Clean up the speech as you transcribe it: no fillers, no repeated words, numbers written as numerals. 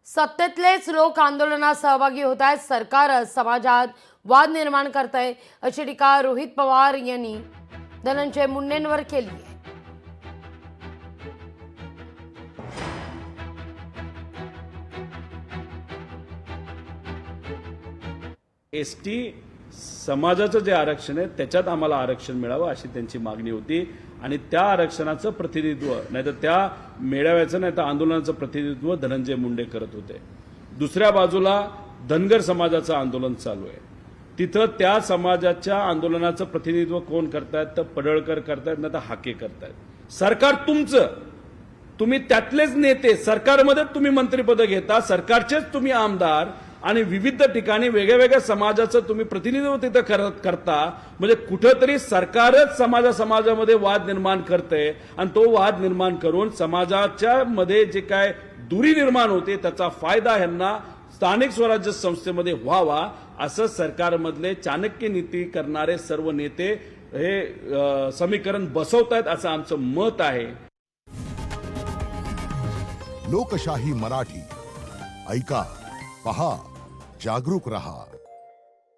सत्तेतलेच लोक आंदोलनात सहभागी होत आहेत. सरकारच समाजात वाद निर्माण करतंय अशी टीका रोहित पवार यांनी धनंजय मुंडेंवर केली आहे. एसटी समाजाचं जे आरक्षण आहे त्याच्यात आम्हाला आरक्षण मिळावं अशी त्यांची मागणी होती आणि त्या आरक्षणाचं प्रतिनिधित्व नाहीतर त्या मेळाव्याचं नाहीतर आंदोलनाचं प्रतिनिधित्व धनंजय मुंडे करत होते. दुसऱ्या बाजूला धनगर समाजाचं आंदोलन चालू आहे. तिथं त्या समाजाच्या आंदोलनाचं प्रतिनिधित्व कोण करतायत तर पडळकर करतायत नाही तर हाके करतायत. सरकार तुमचं, तुम्ही त्यातलेच नेते, सरकारमध्ये तुम्ही मंत्रिपद घेता, सरकारचेच तुम्ही आमदार आणि विविध ठिकाणी वेगळ्या वेगळ्या समाजाचं तुम्ही प्रतिनिधित्व तिथं करता. म्हणजे कुठंतरी सरकारच समाजामध्ये वाद निर्माण करते आणि तो वाद निर्माण करून समाजाच्या मध्ये जे काय दुरी निर्माण होते त्याचा फायदा ह्यांना स्थानिक स्वराज्य संस्थेमध्ये व्हावा असं सरकारमधले चाणक्य नीती करणारे सर्व नेते हे समीकरण बसवतायत असं आमचं मत आहे. लोकशाही मराठी ऐका, पहा, जागरूक रहा.